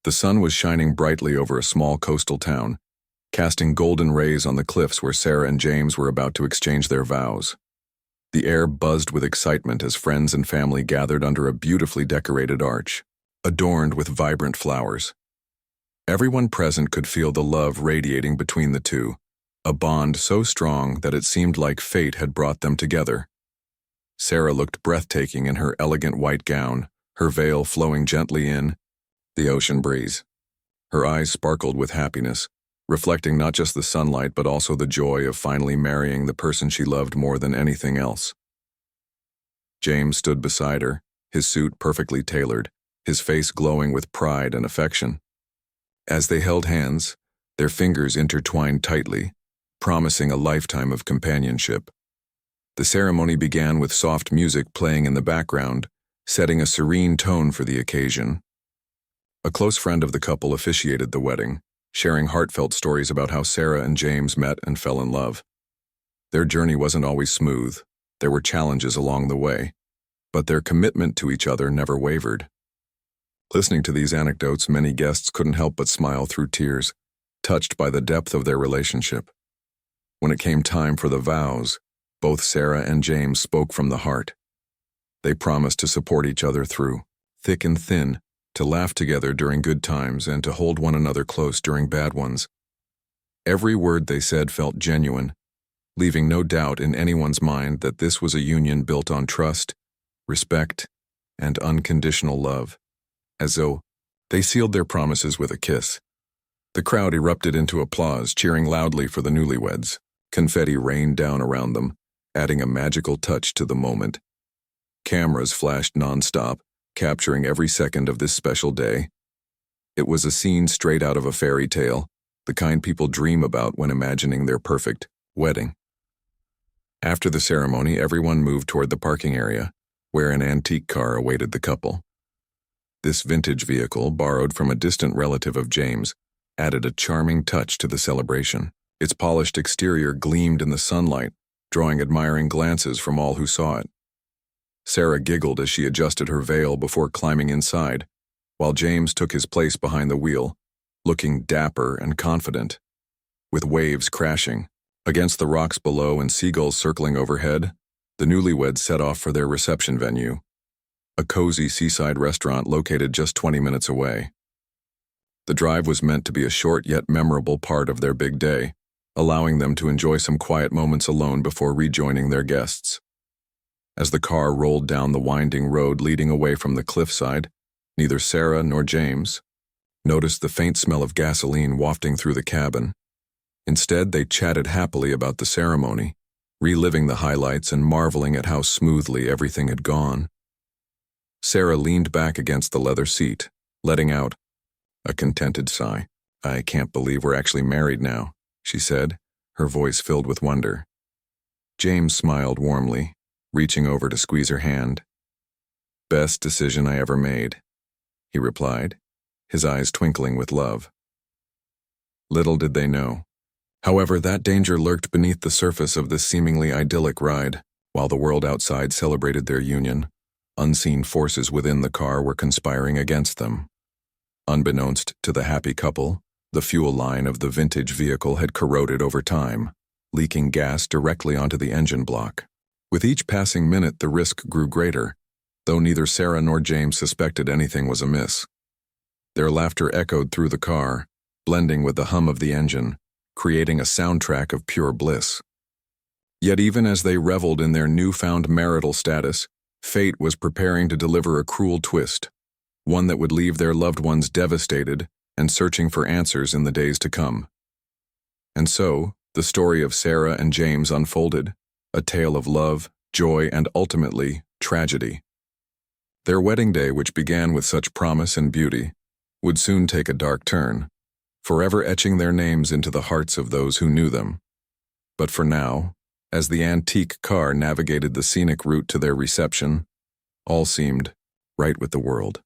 The sun was shining brightly over a small coastal town, casting golden rays on the cliffs where Sarah and James were about to exchange their vows. The air buzzed with excitement as friends and family gathered under a beautifully decorated arch, adorned with vibrant flowers. Everyone present could feel the love radiating between the two, a bond so strong that it seemed like fate had brought them together. Sarah looked breathtaking in her elegant white gown, her veil flowing gently in the ocean breeze. Her eyes sparkled with happiness, reflecting not just the sunlight but also the joy of finally marrying the person she loved more than anything else. James stood beside her, his suit perfectly tailored, his face glowing with pride and affection. As they held hands, their fingers intertwined tightly, promising a lifetime of companionship. The ceremony began with soft music playing in the background, setting a serene tone for the occasion. A close friend of the couple officiated the wedding, sharing heartfelt stories about how Sarah and James met and fell in love. Their journey wasn't always smooth. There were challenges along the way, but their commitment to each other never wavered. Listening to these anecdotes, many guests couldn't help but smile through tears, touched by the depth of their relationship. When it came time for the vows, both Sarah and James spoke from the heart. They promised to support each other through thick and thin, to laugh together during good times and to hold one another close during bad ones. Every word they said felt genuine, leaving no doubt in anyone's mind that this was a union built on trust, respect, and unconditional love. As though they sealed their promises with a kiss. The crowd erupted into applause, cheering loudly for the newlyweds. Confetti rained down around them, adding a magical touch to the moment. Cameras flashed nonstop, capturing every second of this special day. It was a scene straight out of a fairy tale, the kind people dream about when imagining their perfect wedding. After the ceremony, everyone moved toward the parking area, where an antique car awaited the couple. This vintage vehicle, borrowed from a distant relative of James, added a charming touch to the celebration. Its polished exterior gleamed in the sunlight, drawing admiring glances from all who saw it. Sarah giggled as she adjusted her veil before climbing inside, while James took his place behind the wheel, looking dapper and confident. With waves crashing against the rocks below and seagulls circling overhead, the newlyweds set off for their reception venue, a cozy seaside restaurant located just 20 minutes away. The drive was meant to be a short yet memorable part of their big day, allowing them to enjoy some quiet moments alone before rejoining their guests. As the car rolled down the winding road leading away from the cliffside, neither Sarah nor James noticed the faint smell of gasoline wafting through the cabin. Instead, they chatted happily about the ceremony, reliving the highlights and marveling at how smoothly everything had gone. Sarah leaned back against the leather seat, letting out a contented sigh. "I can't believe we're actually married now," she said, her voice filled with wonder. James smiled warmly, reaching over to squeeze her hand. "Best decision I ever made," he replied, his eyes twinkling with love. Little did they know, however, that danger lurked beneath the surface of this seemingly idyllic ride. While the world outside celebrated their union, unseen forces within the car were conspiring against them. Unbeknownst to the happy couple, the fuel line of the vintage vehicle had corroded over time, leaking gas directly onto the engine block. With each passing minute, the risk grew greater, though neither Sarah nor James suspected anything was amiss. Their laughter echoed through the car, blending with the hum of the engine, creating a soundtrack of pure bliss. Yet even as they reveled in their newfound marital status, fate was preparing to deliver a cruel twist, one that would leave their loved ones devastated and searching for answers in the days to come. And so, the story of Sarah and James unfolded, a tale of love, joy, and ultimately, tragedy. Their wedding day, which began with such promise and beauty, would soon take a dark turn, forever etching their names into the hearts of those who knew them. But for now, as the antique car navigated the scenic route to their reception, all seemed right with the world.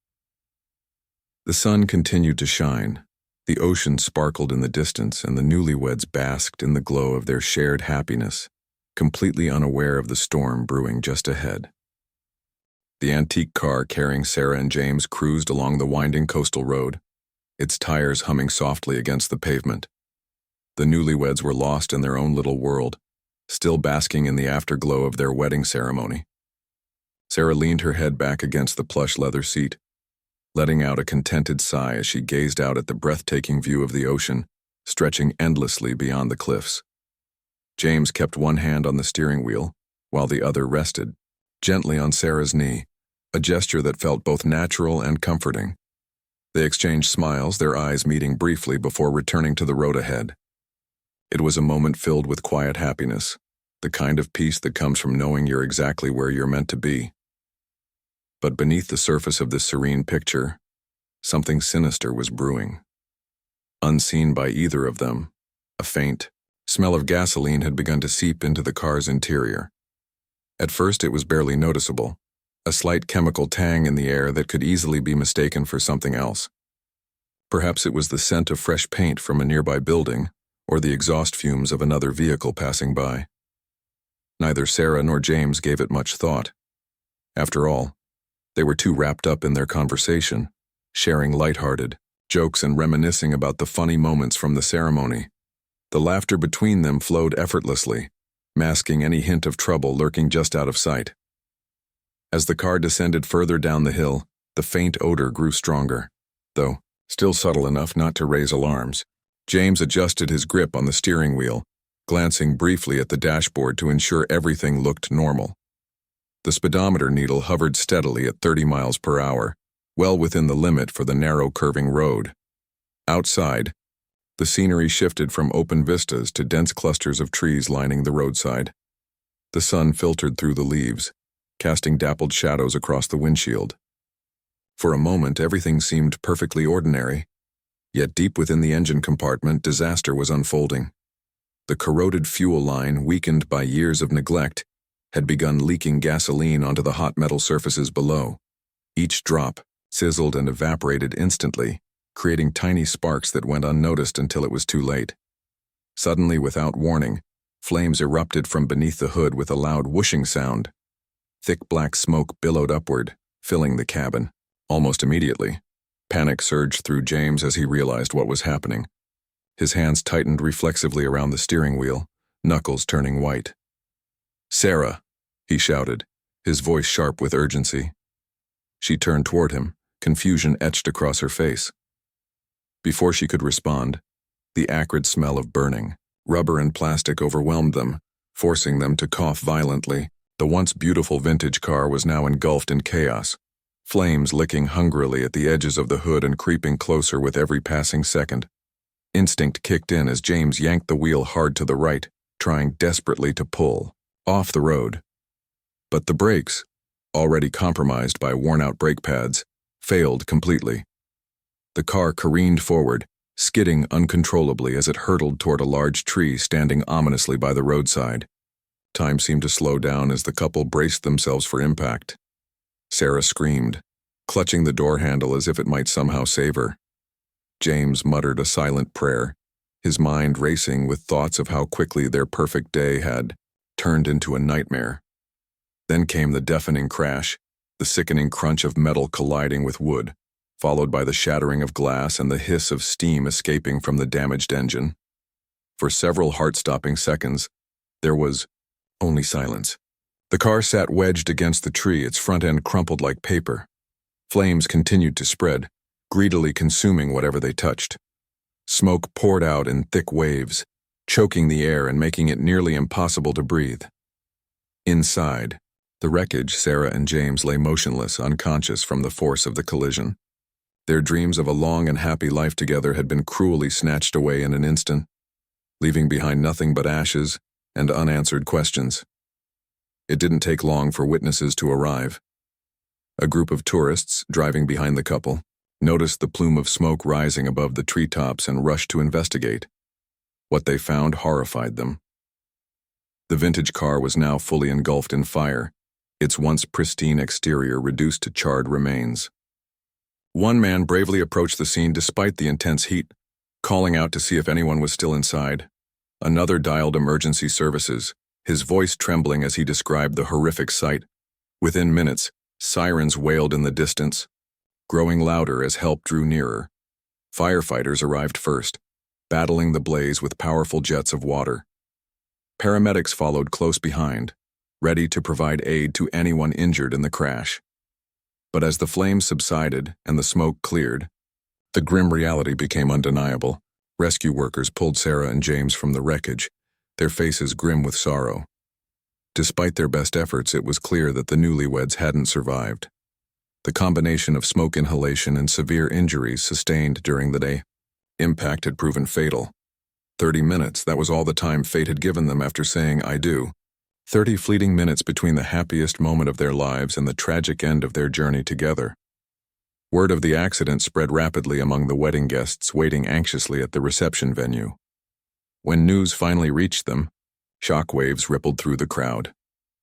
The sun continued to shine, the ocean sparkled in the distance, and the newlyweds basked in the glow of their shared happiness, completely unaware of the storm brewing just ahead. The antique car carrying Sarah and James cruised along the winding coastal road, its tires humming softly against the pavement. The newlyweds were lost in their own little world, still basking in the afterglow of their wedding ceremony. Sarah leaned her head back against the plush leather seat, letting out a contented sigh as she gazed out at the breathtaking view of the ocean, stretching endlessly beyond the cliffs. James kept one hand on the steering wheel, while the other rested, gently on Sarah's knee, a gesture that felt both natural and comforting. They exchanged smiles, their eyes meeting briefly before returning to the road ahead. It was a moment filled with quiet happiness, the kind of peace that comes from knowing you're exactly where you're meant to be. But beneath the surface of this serene picture, something sinister was brewing. Unseen by either of them, a faint smell of gasoline had begun to seep into the car's interior. At first it was barely noticeable, a slight chemical tang in the air that could easily be mistaken for something else. Perhaps it was the scent of fresh paint from a nearby building, or the exhaust fumes of another vehicle passing by. Neither Sarah nor James gave it much thought. After all, they were too wrapped up in their conversation, sharing lighthearted jokes and reminiscing about the funny moments from the ceremony. The laughter between them flowed effortlessly, masking any hint of trouble lurking just out of sight. As the car descended further down the hill, the faint odor grew stronger, though still subtle enough not to raise alarms. James adjusted his grip on the steering wheel, glancing briefly at the dashboard to ensure everything looked normal. The speedometer needle hovered steadily at 30 miles per hour, well within the limit for the narrow curving road. Outside, the scenery shifted from open vistas to dense clusters of trees lining the roadside. The sun filtered through the leaves, casting dappled shadows across the windshield. For a moment, everything seemed perfectly ordinary, yet deep within the engine compartment, disaster was unfolding. The corroded fuel line, weakened by years of neglect, had begun leaking gasoline onto the hot metal surfaces below. Each drop sizzled and evaporated instantly, creating tiny sparks that went unnoticed until it was too late. Suddenly, without warning, flames erupted from beneath the hood with a loud whooshing sound. Thick black smoke billowed upward, filling the cabin. Almost immediately, panic surged through James as he realized what was happening. His hands tightened reflexively around the steering wheel, knuckles turning white. "Sarah," he shouted, his voice sharp with urgency. She turned toward him, confusion etched across her face. Before she could respond, the acrid smell of burning rubber and plastic overwhelmed them, forcing them to cough violently. The once beautiful vintage car was now engulfed in chaos, flames licking hungrily at the edges of the hood and creeping closer with every passing second. Instinct kicked in as James yanked the wheel hard to the right, trying desperately to pull off the road. But the brakes, already compromised by worn-out brake pads, failed completely. The car careened forward, skidding uncontrollably as it hurtled toward a large tree standing ominously by the roadside. Time seemed to slow down as the couple braced themselves for impact. Sarah screamed, clutching the door handle as if it might somehow save her. James muttered a silent prayer, his mind racing with thoughts of how quickly their perfect day had turned into a nightmare. Then came the deafening crash, the sickening crunch of metal colliding with wood, followed by the shattering of glass and the hiss of steam escaping from the damaged engine. For several heart-stopping seconds, there was only silence. The car sat wedged against the tree, its front end crumpled like paper. Flames continued to spread, greedily consuming whatever they touched. Smoke poured out in thick waves, choking the air and making it nearly impossible to breathe. Inside the wreckage, Sarah and James lay motionless, unconscious from the force of the collision. Their dreams of a long and happy life together had been cruelly snatched away in an instant, leaving behind nothing but ashes and unanswered questions. It didn't take long for witnesses to arrive. A group of tourists, driving behind the couple, noticed the plume of smoke rising above the treetops and rushed to investigate. What they found horrified them. The vintage car was now fully engulfed in fire, its once pristine exterior reduced to charred remains. One man bravely approached the scene despite the intense heat, calling out to see if anyone was still inside. Another dialed emergency services, his voice trembling as he described the horrific sight. Within minutes, sirens wailed in the distance, growing louder as help drew nearer. Firefighters arrived first, battling the blaze with powerful jets of water. Paramedics followed close behind, ready to provide aid to anyone injured in the crash. But as the flames subsided and the smoke cleared, the grim reality became undeniable. Rescue workers pulled Sarah and James from the wreckage, their faces grim with sorrow. Despite their best efforts, it was clear that the newlyweds hadn't survived. The combination of smoke inhalation and severe injuries sustained during the day impact had proven fatal. 30 minutes, that was all the time fate had given them after saying "I do." 30 fleeting minutes between the happiest moment of their lives and the tragic end of their journey together. Word of the accident spread rapidly among the wedding guests waiting anxiously at the reception venue. When news finally reached them, shockwaves rippled through the crowd.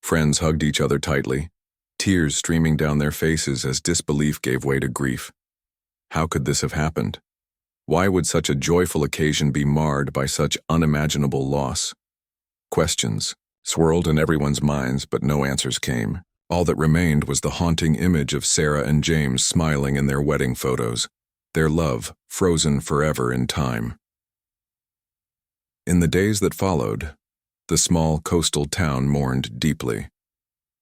Friends hugged each other tightly, tears streaming down their faces as disbelief gave way to grief. How could this have happened? Why would such a joyful occasion be marred by such unimaginable loss? Questions swirled in everyone's minds, but no answers came. All that remained was the haunting image of Sarah and James smiling in their wedding photos, their love frozen forever in time. In the days that followed, the small coastal town mourned deeply.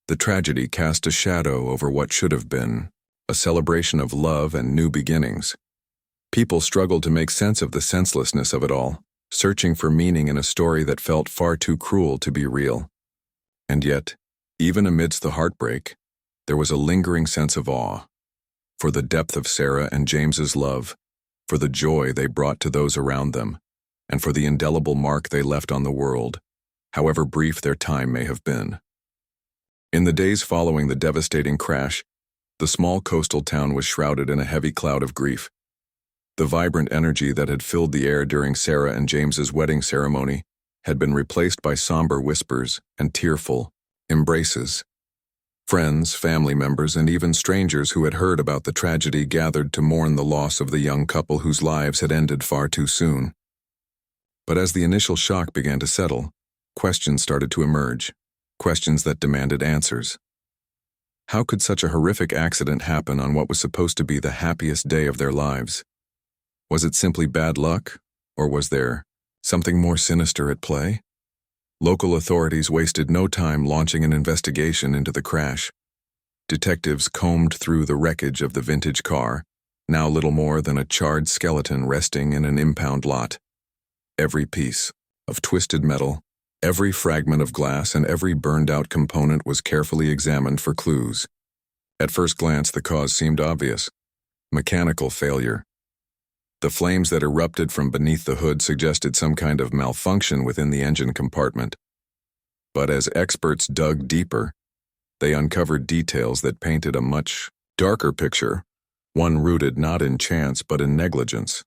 The tragedy cast a shadow over what should have been a celebration of love and new beginnings. People struggled to make sense of the senselessness of it all, searching for meaning in a story that felt far too cruel to be real. And yet, even amidst the heartbreak, there was a lingering sense of awe, for the depth of Sarah and James's love, for the joy they brought to those around them, and for the indelible mark they left on the world, however brief their time may have been. In the days following the devastating crash, the small coastal town was shrouded in a heavy cloud of grief. The vibrant energy that had filled the air during Sarah and James's wedding ceremony had been replaced by somber whispers and tearful embraces. Friends, family members, and even strangers who had heard about the tragedy gathered to mourn the loss of the young couple whose lives had ended far too soon. But as the initial shock began to settle, questions started to emerge, questions that demanded answers. How could such a horrific accident happen on what was supposed to be the happiest day of their lives? Was it simply bad luck, or was there something more sinister at play? Local authorities wasted no time launching an investigation into the crash. Detectives combed through the wreckage of the vintage car, now little more than a charred skeleton resting in an impound lot. Every piece of twisted metal, every fragment of glass, and every burned-out component was carefully examined for clues. At first glance, the cause seemed obvious: mechanical failure. The flames that erupted from beneath the hood suggested some kind of malfunction within the engine compartment. But as experts dug deeper, they uncovered details that painted a much darker picture, one rooted not in chance but in negligence.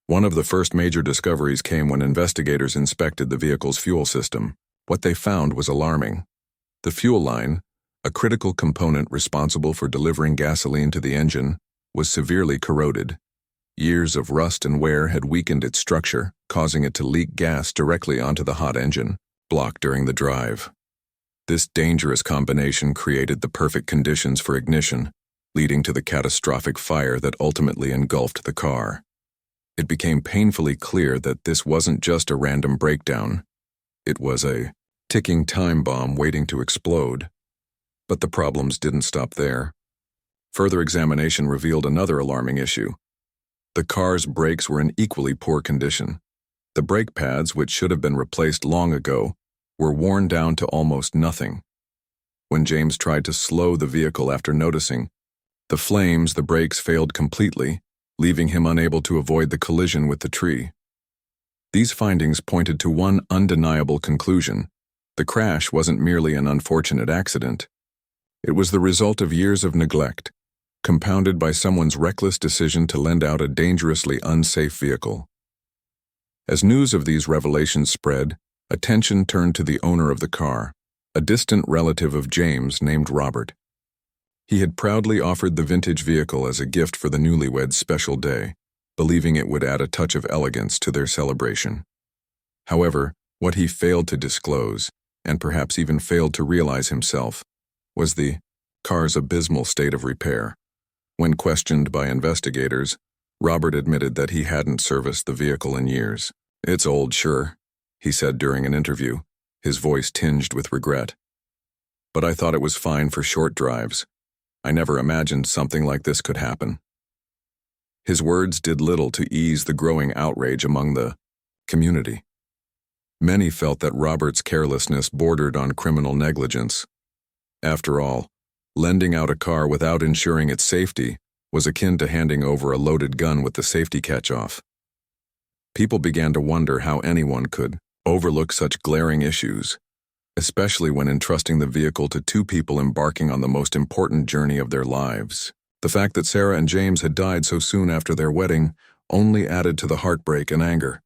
One of the first major discoveries came when investigators inspected the vehicle's fuel system. What they found was alarming. The fuel line, a critical component responsible for delivering gasoline to the engine, was severely corroded. Years of rust and wear had weakened its structure, causing it to leak gas directly onto the hot engine block during the drive. This dangerous combination created the perfect conditions for ignition, leading to the catastrophic fire that ultimately engulfed the car. It became painfully clear that this wasn't just a random breakdown. It was a ticking time bomb waiting to explode. But the problems didn't stop there. Further examination revealed another alarming issue. The car's brakes were in equally poor condition. The brake pads, which should have been replaced long ago, were worn down to almost nothing. When James tried to slow the vehicle after noticing the brakes failed completely, leaving him unable to avoid the collision with the tree. These findings pointed to one undeniable conclusion: the crash wasn't merely an unfortunate accident. It was the result of years of neglect, compounded by someone's reckless decision to lend out a dangerously unsafe vehicle. As news of these revelations spread, attention turned to the owner of the car, a distant relative of James named Robert. He had proudly offered the vintage vehicle as a gift for the newlyweds' special day, believing it would add a touch of elegance to their celebration. However, what he failed to disclose, and perhaps even failed to realize himself, was the car's abysmal state of repair. When questioned by investigators, Robert admitted that he hadn't serviced the vehicle in years. "It's old, sure," he said during an interview, his voice tinged with regret. "But I thought it was fine for short drives. I never imagined something like this could happen." His words did little to ease the growing outrage among the community. Many felt that Robert's carelessness bordered on criminal negligence. After all, lending out a car without ensuring its safety was akin to handing over a loaded gun with the safety catch-off. People began to wonder how anyone could overlook such glaring issues, especially when entrusting the vehicle to two people embarking on the most important journey of their lives. The fact that Sarah and James had died so soon after their wedding only added to the heartbreak and anger.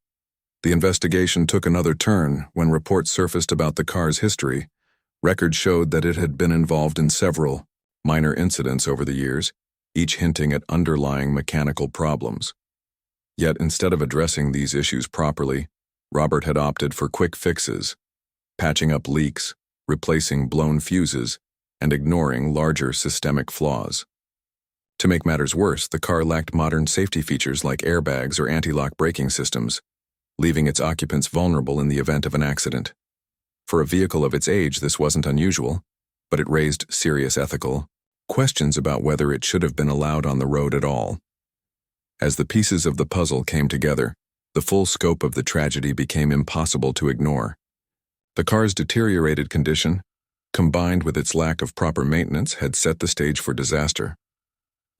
The investigation took another turn when reports surfaced about the car's history. Records showed that it had been involved in several minor incidents over the years, each hinting at underlying mechanical problems. Yet instead of addressing these issues properly, Robert had opted for quick fixes, patching up leaks, replacing blown fuses, and ignoring larger systemic flaws. To make matters worse, the car lacked modern safety features like airbags or anti-lock braking systems, leaving its occupants vulnerable in the event of an accident. For a vehicle of its age, this wasn't unusual, but it raised serious ethical questions about whether it should have been allowed on the road at all. As the pieces of the puzzle came together, the full scope of the tragedy became impossible to ignore. The car's deteriorated condition, combined with its lack of proper maintenance, had set the stage for disaster.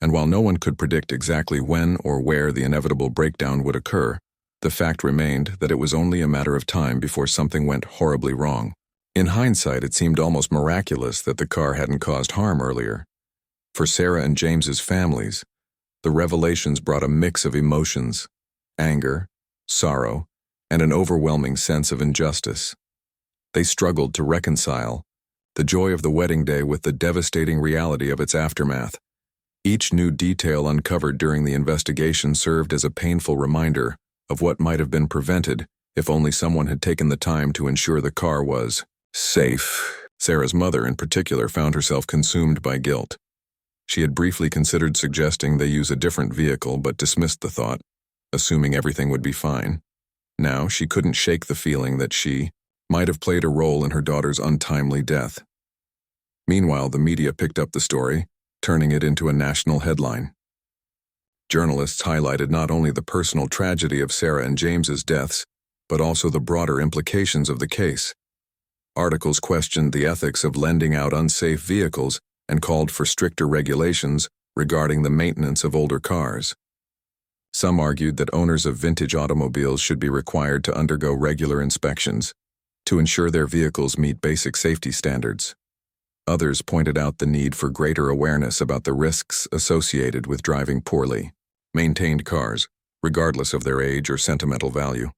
And while no one could predict exactly when or where the inevitable breakdown would occur, the fact remained that it was only a matter of time before something went horribly wrong. In hindsight, it seemed almost miraculous that the car hadn't caused harm earlier. For Sarah and James's families, the revelations brought a mix of emotions: anger, sorrow, and an overwhelming sense of injustice. They struggled to reconcile the joy of the wedding day with the devastating reality of its aftermath. Each new detail uncovered during the investigation served as a painful reminder of what might have been prevented if only someone had taken the time to ensure the car was safe. Sarah's mother, in particular, found herself consumed by guilt. She had briefly considered suggesting they use a different vehicle but dismissed the thought, assuming everything would be fine. Now she couldn't shake the feeling that she might have played a role in her daughter's untimely death. Meanwhile, the media picked up the story, turning it into a national headline. Journalists highlighted not only the personal tragedy of Sarah and James's deaths, but also the broader implications of the case. Articles questioned the ethics of lending out unsafe vehicles and called for stricter regulations regarding the maintenance of older cars. Some argued that owners of vintage automobiles should be required to undergo regular inspections to ensure their vehicles meet basic safety standards. Others pointed out the need for greater awareness about the risks associated with driving poorly maintained cars, regardless of their age or sentimental value.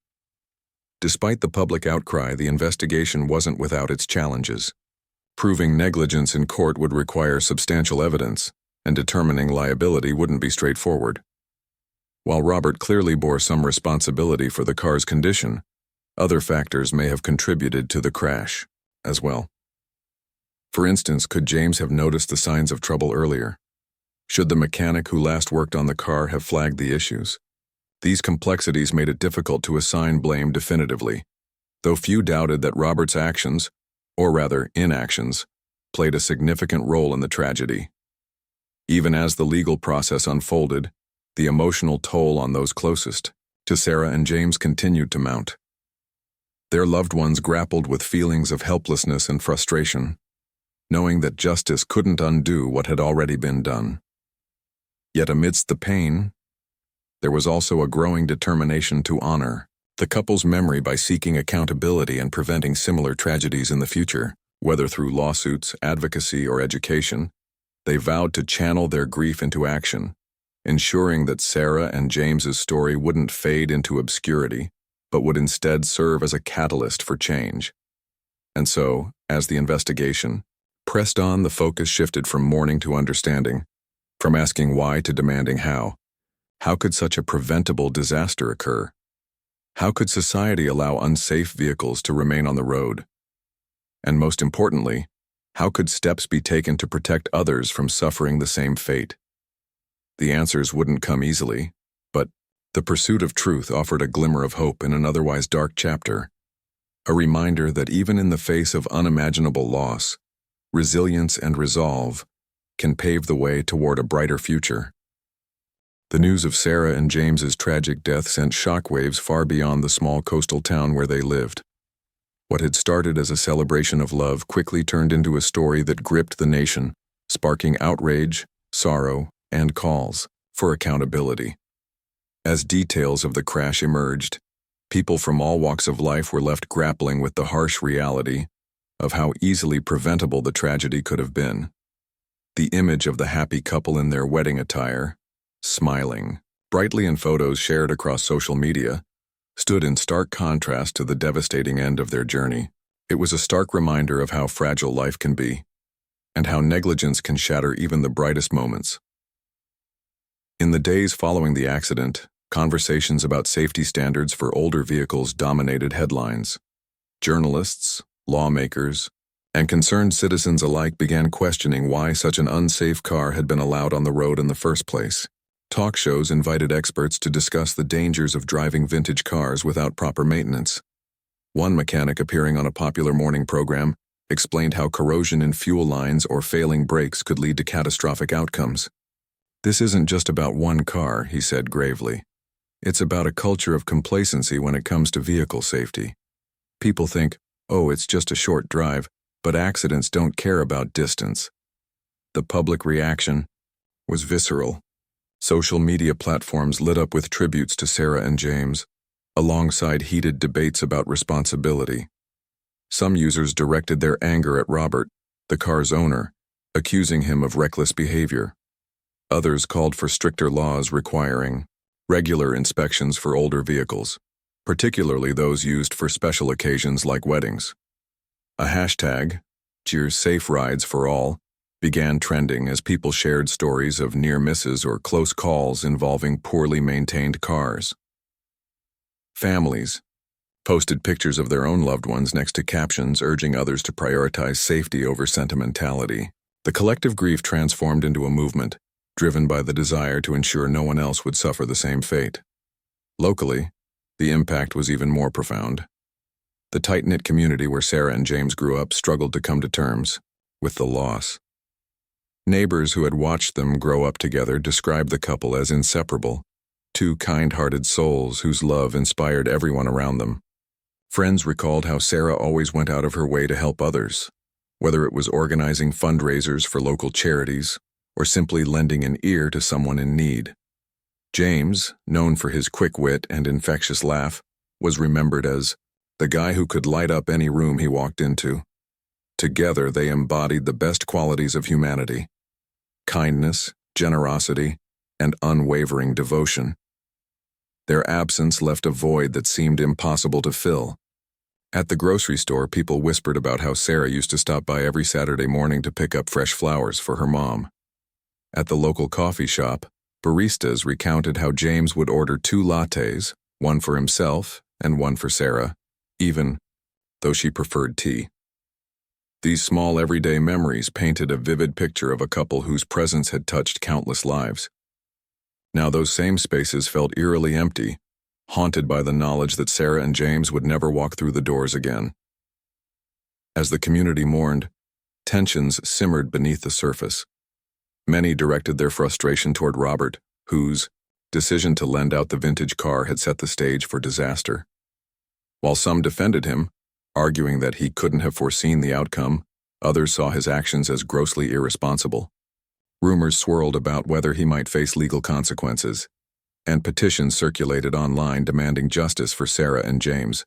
Despite the public outcry, the investigation wasn't without its challenges. Proving negligence in court would require substantial evidence, and determining liability wouldn't be straightforward. While Robert clearly bore some responsibility for the car's condition, other factors may have contributed to the crash as well. For instance, could James have noticed the signs of trouble earlier? Should the mechanic who last worked on the car have flagged the issues? These complexities made it difficult to assign blame definitively, though few doubted that Robert's actions, or rather inactions, played a significant role in the tragedy. Even as the legal process unfolded, the emotional toll on those closest to Sarah and James continued to mount. Their loved ones grappled with feelings of helplessness and frustration, knowing that justice couldn't undo what had already been done. Yet amidst the pain, there was also a growing determination to honor the couple's memory by seeking accountability and preventing similar tragedies in the future. Whether through lawsuits, advocacy, or education, they vowed to channel their grief into action, ensuring that Sarah and James's story wouldn't fade into obscurity, but would instead serve as a catalyst for change. And so, as the investigation pressed on, the focus shifted from mourning to understanding, from asking why to demanding how. How could such a preventable disaster occur? How could society allow unsafe vehicles to remain on the road? And most importantly, how could steps be taken to protect others from suffering the same fate? The answers wouldn't come easily, The pursuit of truth offered a glimmer of hope in an otherwise dark chapter, a reminder that even in the face of unimaginable loss, resilience and resolve can pave the way toward a brighter future. The news of Sarah and James's tragic death sent shockwaves far beyond the small coastal town where they lived. What had started as a celebration of love quickly turned into a story that gripped the nation, sparking outrage, sorrow, and calls for accountability. As details of the crash emerged, people from all walks of life were left grappling with the harsh reality of how easily preventable the tragedy could have been. The image of the happy couple in their wedding attire, smiling brightly in photos shared across social media, stood in stark contrast to the devastating end of their journey. It was a stark reminder of how fragile life can be, and how negligence can shatter even the brightest moments. In the days following the accident, conversations about safety standards for older vehicles dominated headlines. Journalists, lawmakers, and concerned citizens alike began questioning why such an unsafe car had been allowed on the road in the first place. Talk shows invited experts to discuss the dangers of driving vintage cars without proper maintenance. One mechanic appearing on a popular morning program explained how corrosion in fuel lines or failing brakes could lead to catastrophic outcomes. "This isn't just about one car," he said gravely. "It's about a culture of complacency when it comes to vehicle safety. People think, oh, it's just a short drive, but accidents don't care about distance." The public reaction was visceral. Social media platforms lit up with tributes to Sarah and James, alongside heated debates about responsibility. Some users directed their anger at Robert, the car's owner, accusing him of reckless behavior. Others called for stricter laws requiring regular inspections for older vehicles, particularly those used for special occasions like weddings. A hashtag, Cheers Safe Rides for All, began trending as people shared stories of near misses or close calls involving poorly maintained cars. Families posted pictures of their own loved ones next to captions urging others to prioritize safety over sentimentality. The collective grief transformed into a movement, driven by the desire to ensure no one else would suffer the same fate. Locally, the impact was even more profound. The tight-knit community where Sarah and James grew up struggled to come to terms with the loss. Neighbors who had watched them grow up together described the couple as inseparable, two kind-hearted souls whose love inspired everyone around them. Friends recalled how Sarah always went out of her way to help others, whether it was organizing fundraisers for local charities or simply lending an ear to someone in need. James, known for his quick wit and infectious laugh, was remembered as the guy who could light up any room he walked into. Together, they embodied the best qualities of humanity: kindness, generosity, and unwavering devotion. Their absence left a void that seemed impossible to fill. At the grocery store, people whispered about how Sarah used to stop by every Saturday morning to pick up fresh flowers for her mom. At the local coffee shop, baristas recounted how James would order 2 lattes, one for himself and one for Sarah, even though she preferred tea. These small everyday memories painted a vivid picture of a couple whose presence had touched countless lives. Now those same spaces felt eerily empty, haunted by the knowledge that Sarah and James would never walk through the doors again. As the community mourned, tensions simmered beneath the surface. Many directed their frustration toward Robert, whose decision to lend out the vintage car had set the stage for disaster. While some defended him, arguing that he couldn't have foreseen the outcome, others saw his actions as grossly irresponsible. Rumors swirled about whether he might face legal consequences, and petitions circulated online demanding justice for Sarah and James.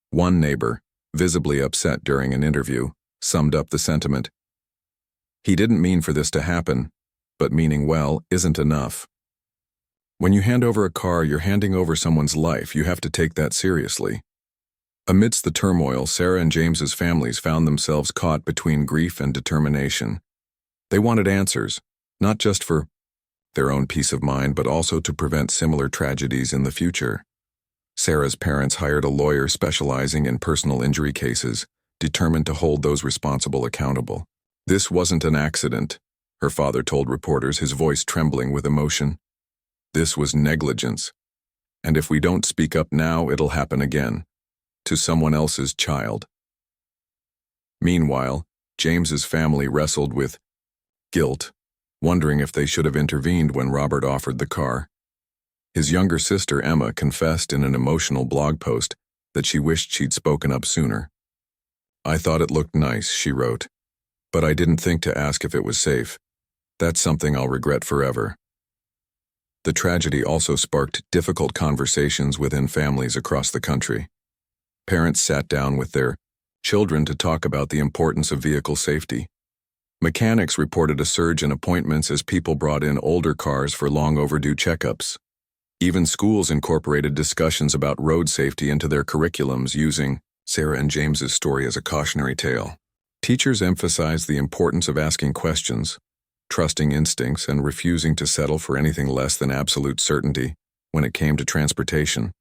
One neighbor, visibly upset during an interview, summed up the sentiment: "He didn't mean for this to happen, but meaning well isn't enough." When you hand over a car, you're handing over someone's life. You have to take that seriously. Amidst the turmoil, Sarah and James's families found themselves caught between grief and determination. They wanted answers, not just for their own peace of mind, but also to prevent similar tragedies in the future. Sarah's parents hired a lawyer specializing in personal injury cases, determined to hold those responsible accountable. "This wasn't an accident," her father told reporters, his voice trembling with emotion. "This was negligence, And if we don't speak up now, it'll happen again, to someone else's child. Meanwhile, James's family wrestled with guilt, wondering if they should have intervened when Robert offered the car. His younger sister, Emma, confessed in an emotional blog post that she wished she'd spoken up sooner. "I thought it looked nice," she wrote, "but I didn't think to ask if it was safe. That's something I'll regret forever." The tragedy also sparked difficult conversations within families across the country. Parents sat down with their children to talk about the importance of vehicle safety. Mechanics reported a surge in appointments as people brought in older cars for long overdue checkups. Even schools incorporated discussions about road safety into their curriculums, using Sarah and James's story as a cautionary tale. Teachers emphasized the importance of asking questions, trusting instincts, and refusing to settle for anything less than absolute certainty when it came to transportation.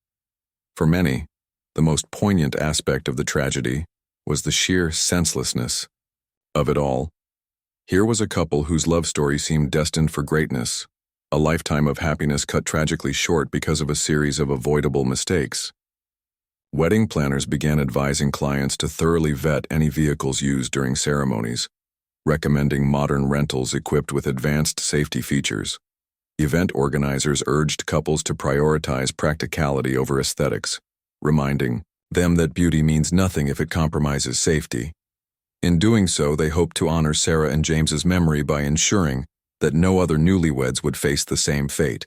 For many, the most poignant aspect of the tragedy was the sheer senselessness of it all. Here was a couple whose love story seemed destined for greatness, a lifetime of happiness cut tragically short because of a series of avoidable mistakes. Wedding planners began advising clients to thoroughly vet any vehicles used during ceremonies, recommending modern rentals equipped with advanced safety features. Event organizers urged couples to prioritize practicality over aesthetics, reminding them that beauty means nothing if it compromises safety. In doing so, they hoped to honor Sarah and James's memory by ensuring that no other newlyweds would face the same fate.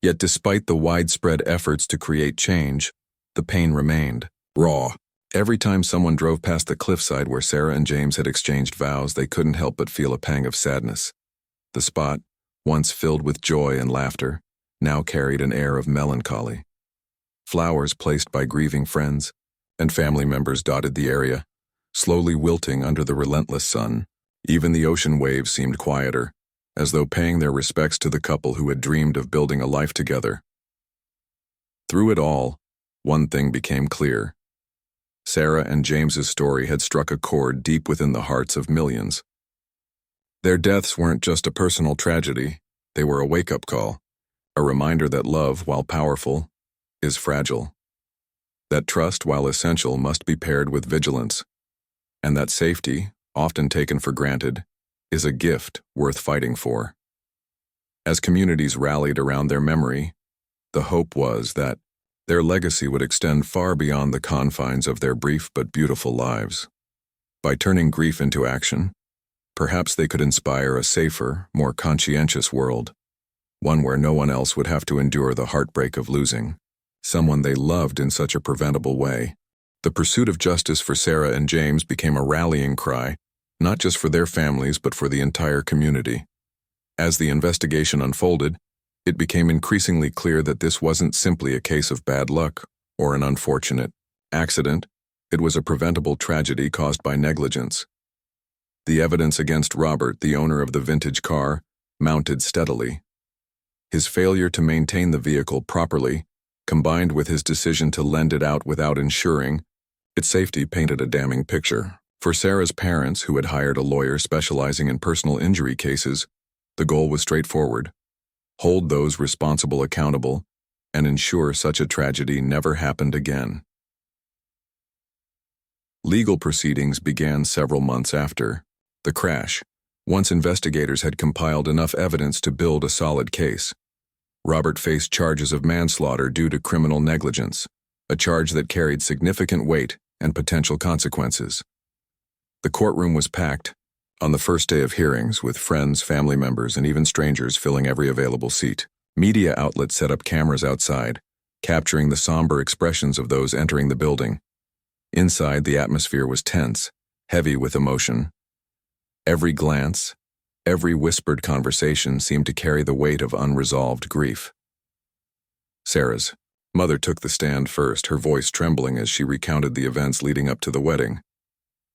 Yet despite the widespread efforts to create change, the pain remained raw. Every time someone drove past the cliffside where Sarah and James had exchanged vows, they couldn't help but feel a pang of sadness. The spot, once filled with joy and laughter, now carried an air of melancholy. Flowers placed by grieving friends and family members dotted the area, slowly wilting under the relentless sun. Even the ocean waves seemed quieter, as though paying their respects to the couple who had dreamed of building a life together. Through it all, one thing became clear. Sarah and James's story had struck a chord deep within the hearts of millions. Their deaths weren't just a personal tragedy, they were a wake-up call, a reminder that love, while powerful, is fragile. That trust, while essential, must be paired with vigilance, and that safety, often taken for granted, is a gift worth fighting for. As communities rallied around their memory, the hope was that their legacy would extend far beyond the confines of their brief but beautiful lives. By turning grief into action, perhaps they could inspire a safer, more conscientious world, one where no one else would have to endure the heartbreak of losing someone they loved in such a preventable way. The pursuit of justice for Sarah and James became a rallying cry, not just for their families but for the entire community. As the investigation unfolded, it became increasingly clear that this wasn't simply a case of bad luck or an unfortunate accident. It was a preventable tragedy caused by negligence. The evidence against Robert, the owner of the vintage car, mounted steadily. His failure to maintain the vehicle properly, combined with his decision to lend it out without ensuring its safety, painted a damning picture. For Sarah's parents, who had hired a lawyer specializing in personal injury cases, the goal was straightforward: hold those responsible accountable and ensure such a tragedy never happened again. Legal proceedings began several months after the crash, once investigators had compiled enough evidence to build a solid case. Robert faced charges of manslaughter due to criminal negligence, a charge that carried significant weight and potential consequences. The courtroom was packed on the first day of hearings, with friends, family members, and even strangers filling every available seat. Media outlets set up cameras outside, capturing the somber expressions of those entering the building. Inside, the atmosphere was tense, heavy with emotion. Every glance, every whispered conversation seemed to carry the weight of unresolved grief. Sarah's mother took the stand first, her voice trembling as she recounted the events leading up to the wedding.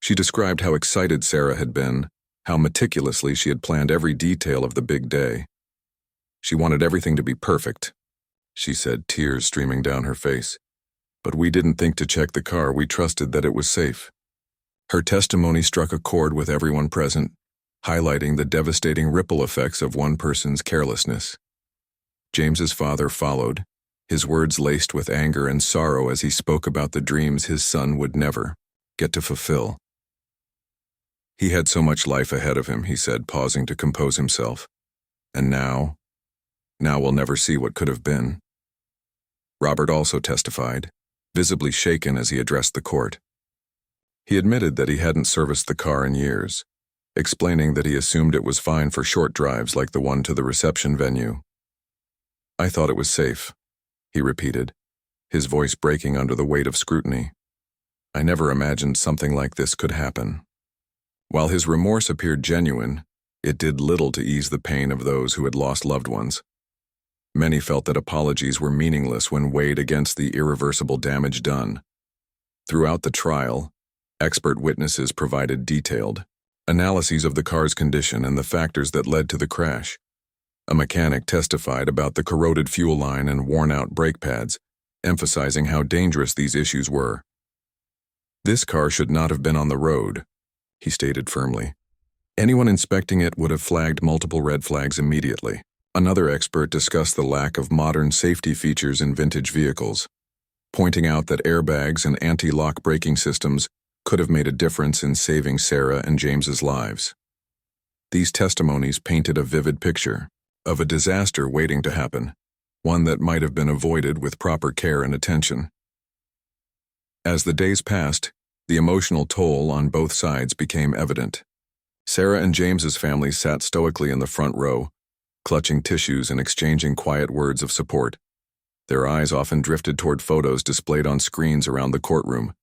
She described how excited Sarah had been, how meticulously she had planned every detail of the big day. She wanted everything to be perfect, she said, tears streaming down her face. But we didn't think to check the car, we trusted that it was safe. Her testimony struck a chord with everyone present, highlighting the devastating ripple effects of one person's carelessness. James's father followed, his words laced with anger and sorrow as he spoke about the dreams his son would never get to fulfill. He had so much life ahead of him, he said, pausing to compose himself. And now we'll never see what could have been. Robert also testified, visibly shaken as he addressed the court. He admitted that he hadn't serviced the car in years, explaining that he assumed it was fine for short drives like the one to the reception venue. "I thought it was safe," he repeated, his voice breaking under the weight of scrutiny. "I never imagined something like this could happen." While his remorse appeared genuine, it did little to ease the pain of those who had lost loved ones. Many felt that apologies were meaningless when weighed against the irreversible damage done. Throughout the trial, expert witnesses provided detailed analyses of the car's condition and the factors that led to the crash. A mechanic testified about the corroded fuel line and worn-out brake pads, emphasizing how dangerous these issues were. "This car should not have been on the road," he stated firmly. "Anyone inspecting it would have flagged multiple red flags immediately." Another expert discussed the lack of modern safety features in vintage vehicles, pointing out that airbags and anti-lock braking systems could have made a difference in saving Sarah and James's lives. These testimonies painted a vivid picture of a disaster waiting to happen, one that might have been avoided with proper care and attention. As the days passed, the emotional toll on both sides became evident. Sarah and James's families sat stoically in the front row, clutching tissues and exchanging quiet words of support. Their eyes often drifted toward photos displayed on screens around the courtroom,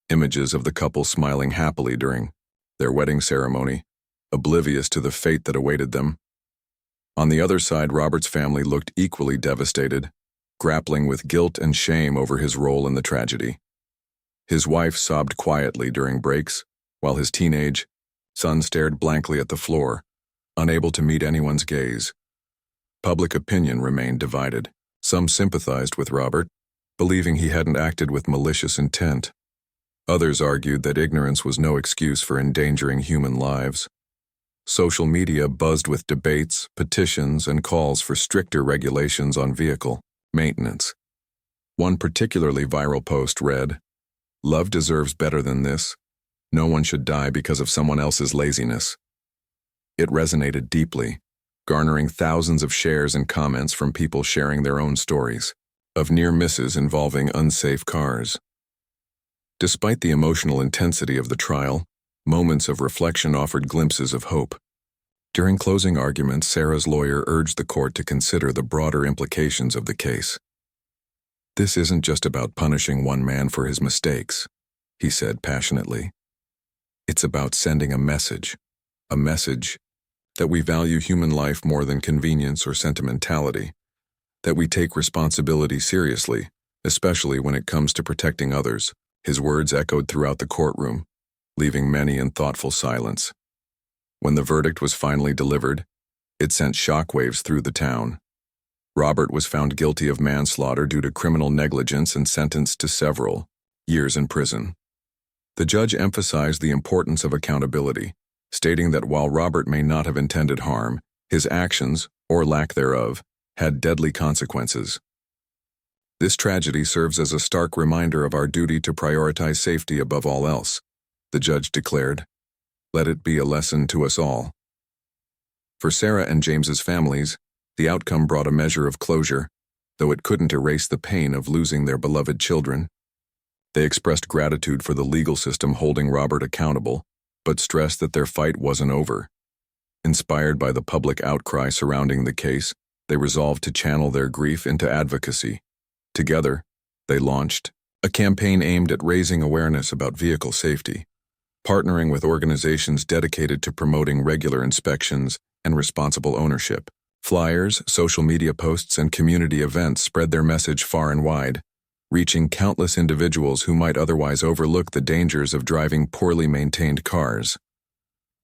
images of the couple smiling happily during their wedding ceremony, oblivious to the fate that awaited them. On the other side, Robert's family looked equally devastated, grappling with guilt and shame over his role in the tragedy. His wife sobbed quietly during breaks, while his teenage son stared blankly at the floor, unable to meet anyone's gaze. Public opinion remained divided. Some sympathized with Robert, believing he hadn't acted with malicious intent. Others argued that ignorance was no excuse for endangering human lives. Social media buzzed with debates, petitions, and calls for stricter regulations on vehicle maintenance. One particularly viral post read, "Love deserves better than this. No one should die because of someone else's laziness." It resonated deeply, garnering thousands of shares and comments from people sharing their own stories of near misses involving unsafe cars. Despite the emotional intensity of the trial, moments of reflection offered glimpses of hope. During closing arguments, Sarah's lawyer urged the court to consider the broader implications of the case. "This isn't just about punishing one man for his mistakes," he said passionately. "It's about sending a message that we value human life more than convenience or sentimentality, that we take responsibility seriously, especially when it comes to protecting others." His words echoed throughout the courtroom, leaving many in thoughtful silence. When the verdict was finally delivered, it sent shockwaves through the town. Robert was found guilty of manslaughter due to criminal negligence and sentenced to several years in prison. The judge emphasized the importance of accountability, stating that while Robert may not have intended harm, his actions, or lack thereof, had deadly consequences. "This tragedy serves as a stark reminder of our duty to prioritize safety above all else," the judge declared. "Let it be a lesson to us all." For Sarah and James's families, the outcome brought a measure of closure, though it couldn't erase the pain of losing their beloved children. They expressed gratitude for the legal system holding Robert accountable, but stressed that their fight wasn't over. Inspired by the public outcry surrounding the case, they resolved to channel their grief into advocacy. Together, they launched a campaign aimed at raising awareness about vehicle safety, partnering with organizations dedicated to promoting regular inspections and responsible ownership. Flyers, social media posts, and community events spread their message far and wide, reaching countless individuals who might otherwise overlook the dangers of driving poorly maintained cars.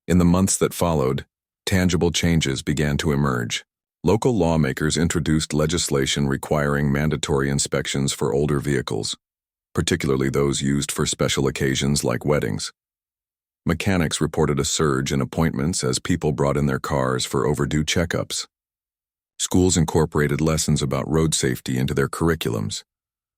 In the months that followed, tangible changes began to emerge. Local lawmakers introduced legislation requiring mandatory inspections for older vehicles, particularly those used for special occasions like weddings. Mechanics reported a surge in appointments as people brought in their cars for overdue checkups. Schools incorporated lessons about road safety into their curriculums,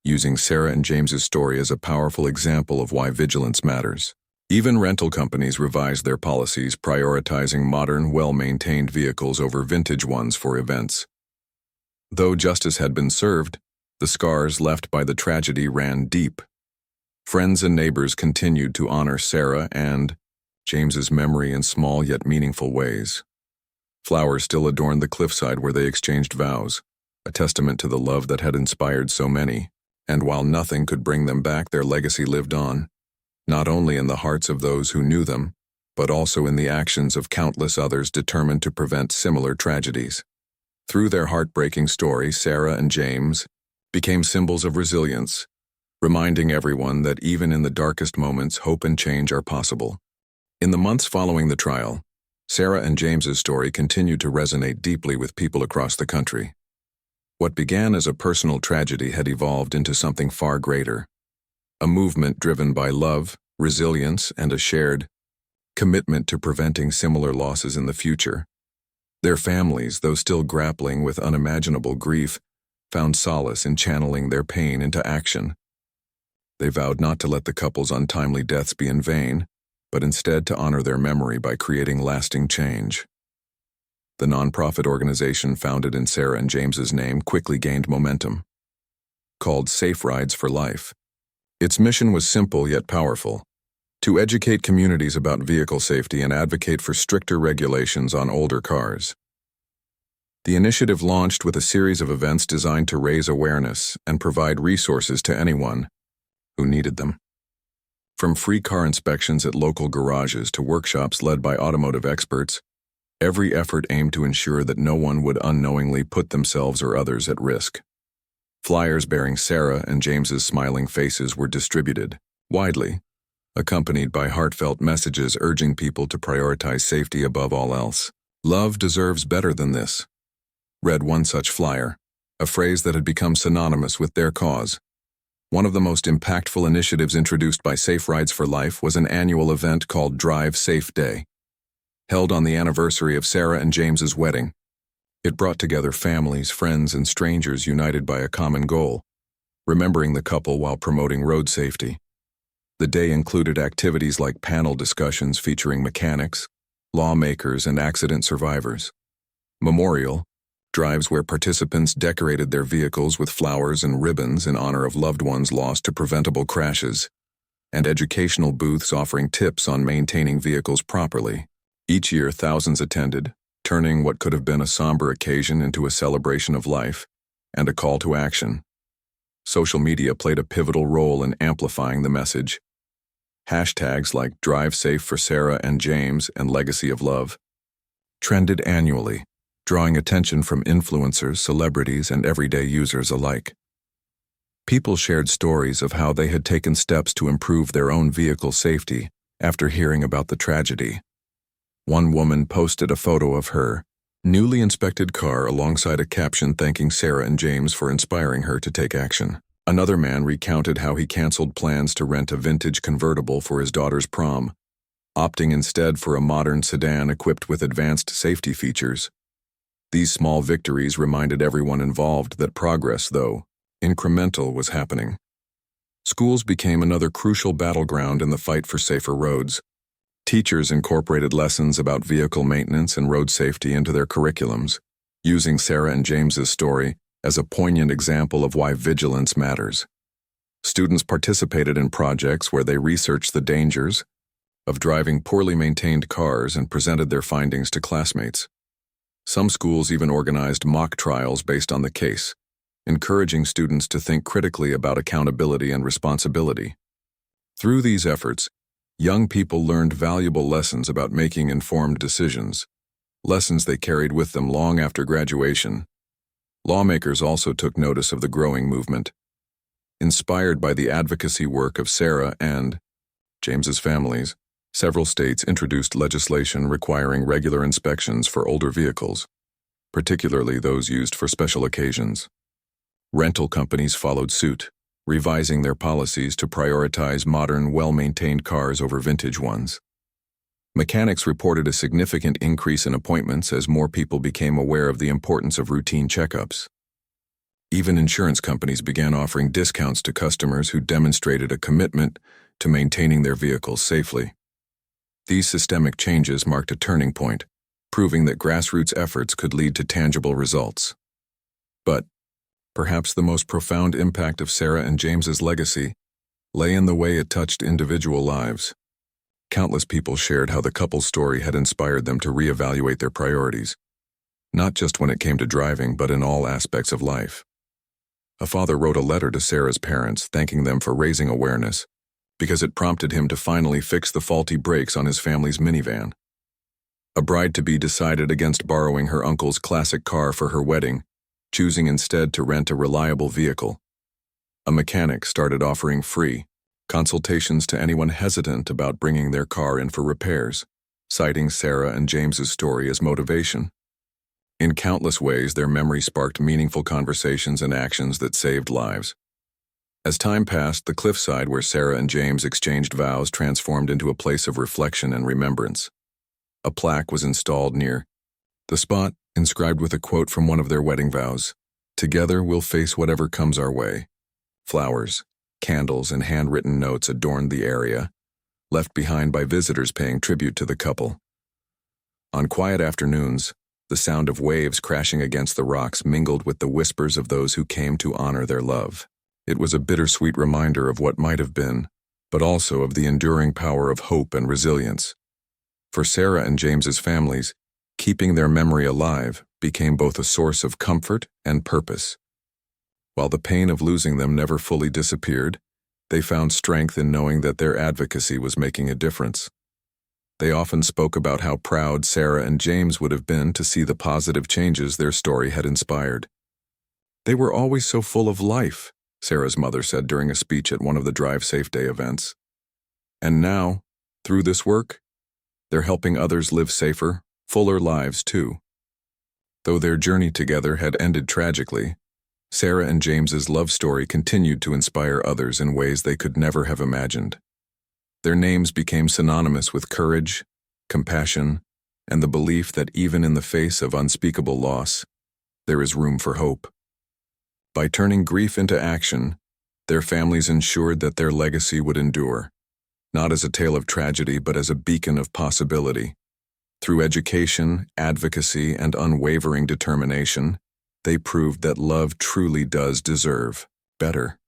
using Sarah and James's story as a powerful example of why vigilance matters. Even rental companies revised their policies, prioritizing modern, well-maintained vehicles over vintage ones for events. Though justice had been served, the scars left by the tragedy ran deep. Friends and neighbors continued to honor Sarah and James's memory in small yet meaningful ways. Flowers still adorned the cliffside where they exchanged vows, a testament to the love that had inspired so many. And while nothing could bring them back, their legacy lived on, not only in the hearts of those who knew them, but also in the actions of countless others determined to prevent similar tragedies. Through their heartbreaking story, Sarah and James became symbols of resilience, reminding everyone that even in the darkest moments, hope and change are possible. In the months following the trial, Sarah and James's story continued to resonate deeply with people across the country. What began as a personal tragedy had evolved into something far greater, a movement driven by love, resilience, and a shared commitment to preventing similar losses in the future. Their families, though still grappling with unimaginable grief, found solace in channeling their pain into action. They vowed not to let the couple's untimely deaths be in vain, but instead to honor their memory by creating lasting change. The nonprofit organization founded in Sarah and James's name quickly gained momentum. Called Safe Rides for Life, its mission was simple yet powerful: to educate communities about vehicle safety and advocate for stricter regulations on older cars. The initiative launched with a series of events designed to raise awareness and provide resources to anyone who needed them. From free car inspections at local garages to workshops led by automotive experts, every effort aimed to ensure that no one would unknowingly put themselves or others at risk. Flyers bearing Sarah and James's smiling faces were distributed widely, accompanied by heartfelt messages urging people to prioritize safety above all else. "Love deserves better than this," read one such flyer, a phrase that had become synonymous with their cause. One of the most impactful initiatives introduced by Safe Rides for Life was an annual event called Drive Safe Day. Held on the anniversary of Sarah and James's wedding, it brought together families, friends, and strangers united by a common goal: remembering the couple while promoting road safety. The day included activities like panel discussions featuring mechanics, lawmakers, and accident survivors, memorial drives where participants decorated their vehicles with flowers and ribbons in honor of loved ones lost to preventable crashes, and educational booths offering tips on maintaining vehicles properly. Each year, thousands attended, turning what could have been a somber occasion into a celebration of life and a call to action. Social media played a pivotal role in amplifying the message. Hashtags like Drive Safe for Sarah and James and Legacy of Love trended annually, drawing attention from influencers, celebrities, and everyday users alike. People shared stories of how they had taken steps to improve their own vehicle safety after hearing about the tragedy. One woman posted a photo of her newly inspected car alongside a caption thanking Sarah and James for inspiring her to take action. Another man recounted how he canceled plans to rent a vintage convertible for his daughter's prom, opting instead for a modern sedan equipped with advanced safety features. These small victories reminded everyone involved that progress, though incremental, was happening. Schools became another crucial battleground in the fight for safer roads. Teachers incorporated lessons about vehicle maintenance and road safety into their curriculums, using Sarah and James's story as a poignant example of why vigilance matters. Students participated in projects where they researched the dangers of driving poorly maintained cars and presented their findings to classmates. Some schools even organized mock trials based on the case, encouraging students to think critically about accountability and responsibility. Through these efforts, young people learned valuable lessons about making informed decisions, lessons they carried with them long after graduation. Lawmakers also took notice of the growing movement. Inspired by the advocacy work of Sarah and James's families, several states introduced legislation requiring regular inspections for older vehicles, particularly those used for special occasions. Rental companies followed suit, revising their policies to prioritize modern, well-maintained cars over vintage ones. Mechanics reported a significant increase in appointments as more people became aware of the importance of routine checkups. Even insurance companies began offering discounts to customers who demonstrated a commitment to maintaining their vehicles safely. These systemic changes marked a turning point, proving that grassroots efforts could lead to tangible results. But perhaps the most profound impact of Sarah and James's legacy lay in the way it touched individual lives. Countless people shared how the couple's story had inspired them to reevaluate their priorities, not just when it came to driving, but in all aspects of life. A father wrote a letter to Sarah's parents thanking them for raising awareness, because it prompted him to finally fix the faulty brakes on his family's minivan. A bride-to-be decided against borrowing her uncle's classic car for her wedding, choosing instead to rent a reliable vehicle. A mechanic started offering free consultations to anyone hesitant about bringing their car in for repairs, citing Sarah and James's story as motivation. In countless ways, their memory sparked meaningful conversations and actions that saved lives. As time passed, the cliffside where Sarah and James exchanged vows transformed into a place of reflection and remembrance. A plaque was installed near the spot, inscribed with a quote from one of their wedding vows: "Together we'll face whatever comes our way." Flowers, candles, and handwritten notes adorned the area, left behind by visitors paying tribute to the couple. On quiet afternoons, the sound of waves crashing against the rocks mingled with the whispers of those who came to honor their love. It was a bittersweet reminder of what might have been, but also of the enduring power of hope and resilience. For Sarah and James's families, keeping their memory alive became both a source of comfort and purpose. While the pain of losing them never fully disappeared, they found strength in knowing that their advocacy was making a difference. They often spoke about how proud Sarah and James would have been to see the positive changes their story had inspired. "They were always so full of life," Sarah's mother said during a speech at one of the Drive Safe Day events. "And now, through this work, they're helping others live safer, fuller lives too." Though their journey together had ended tragically, Sarah and James's love story continued to inspire others in ways they could never have imagined. Their names became synonymous with courage, compassion, and the belief that even in the face of unspeakable loss, there is room for hope. By turning grief into action, their families ensured that their legacy would endure, not as a tale of tragedy but as a beacon of possibility. Through education, advocacy, and unwavering determination, they proved that love truly does deserve better.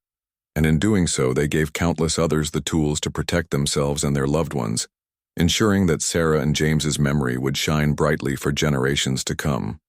And in doing so, they gave countless others the tools to protect themselves and their loved ones, ensuring that Sarah and James's memory would shine brightly for generations to come.